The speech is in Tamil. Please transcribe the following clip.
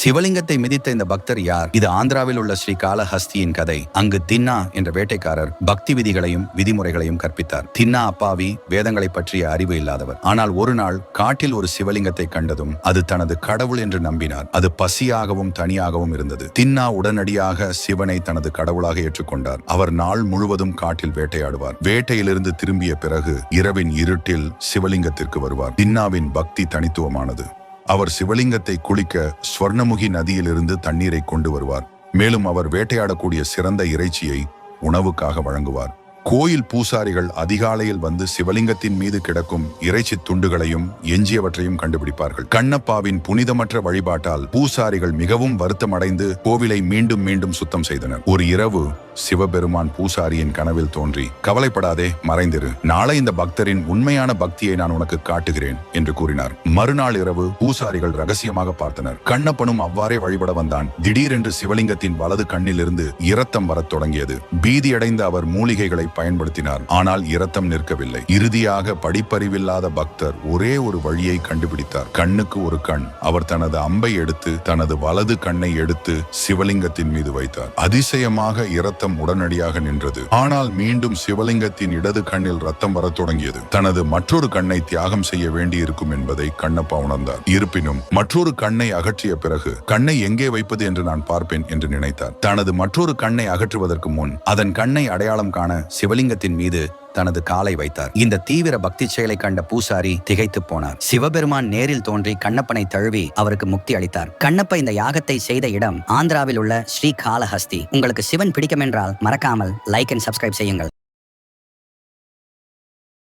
சிவலிங்கத்தை மிதித்த இந்த பக்தர் யார்? இது ஆந்திராவில் உள்ள ஸ்ரீ காளஹஸ்தியின் கதை. அங்கு தின்னா என்ற வேட்டைக்காரர் பக்தி விதிகளையும் விதிமுறைகளையும் கற்பித்தார். தின்னா அப்பாவி, வேதங்களை பற்றிய அறிவு இல்லாதவர். ஆனால் ஒரு நாள் காட்டில் ஒரு சிவலிங்கத்தை கண்டதும் அது தனது கடவுள் என்று நம்பினார். அது பசியாகவும் தனியாகவும் இருந்தது. தின்னா உடனடியாக சிவனை தனது கடவுளாக ஏற்றுக்கொண்டார். அவர் நாள் முழுவதும் காட்டில் வேட்டையாடுவார். வேட்டையிலிருந்து திரும்பிய பிறகு இரவின் இருட்டில் சிவலிங்கத்திற்கு வருவார். தின்னாவின் பக்தி தனித்துவமானது. அவர் சிவலிங்கத்தை குளிக்க ஸ்வர்ணமுகி நதியிலிருந்து தண்ணீரை கொண்டு வருவார். மேலும் அவர் வேட்டையாடக்கூடிய சிறந்த இறைச்சியை உணவுக்காக வழங்குவார். கோயில் பூசாரிகள் அதிகாலையில் வந்து சிவலிங்கத்தின் மீது கிடக்கும் இறைச்சி துண்டுகளையும் எஞ்சியவற்றையும் கண்டுபிடிப்பார்கள். கண்ணப்பாவின் புனிதமற்ற வழிபாட்டால் பூசாரிகள் மிகவும் வருத்தமடைந்து கோவிலை மீண்டும் மீண்டும் சுத்தம் செய்தனர். ஒரு இரவு சிவபெருமான் பூசாரியின் கனவில் தோன்றி, கவலைப்படாதே, மறைந்திரு, நாளை இந்த பக்தரின் உண்மையான பக்தியை நான் உனக்கு காட்டுகிறேன் என்று கூறினார். மறுநாள் இரவு பூசாரிகள் ரகசியமாக பார்த்தனர். கண்ணப்பனும் அவ்வாறே வழிபட வந்தான். திடீரென்று சிவலிங்கத்தின் வலது கண்ணிலிருந்து இரத்தம் வரத் தொடங்கியது. பீதியடைந்த அவர் மூலிகைகளை பயன்படுத்தினார். ஆனால் இரத்தம் நிற்கவில்லை. இறுதியாக படிப்பறிவில்லாத பக்தர் ஒரே ஒரு வழியை கண்டுபிடித்தார். கண்ணுக்கு ஒரு கண். அவர் தனது அம்பை எடுத்து தனது வலது கண்ணை எடுத்து சிவலிங்கத்தின் மீது வைத்தார். அதிசயமாக இரத்தம் உடனடியாக நின்றது. ஆனால் மீண்டும் சிவலிங்கத்தின் இடது கண்ணில் ரத்தம் வரத் தொடங்கியது. தனது மற்றொரு கண்ணை தியாகம் செய்ய வேண்டியிருக்கும் என்பதை கண்ணப்பா உணர்ந்தார். இருப்பினும் மற்றொரு கண்ணை அகற்றிய பிறகு கண்ணை எங்கே வைப்பது என்று நான் பார்ப்பேன் என்று நினைத்தார். தனது மற்றொரு கண்ணை அகற்றுவதற்கு முன் அதன் கண்ணை அடையாளம் காண சிவலிங்கத்தின் மீது தனது காலை வைத்தார். இந்த தீவிர பக்தி செயலை கண்ட பூசாரி திகைத்து போனார். சிவபெருமான் நேரில் தோன்றி கண்ணப்பனை தழுவி அவருக்கு முக்தி அளித்தார். கண்ணப்ப இந்த யாகத்தை செய்த இடம் ஆந்திராவில் உள்ள ஸ்ரீ காளஹஸ்தி. உங்களுக்கு சிவன் பிடிக்கும் என்றால் மறக்காமல் லைக் அண்ட் சப்ஸ்கிரைப் செய்யுங்கள்.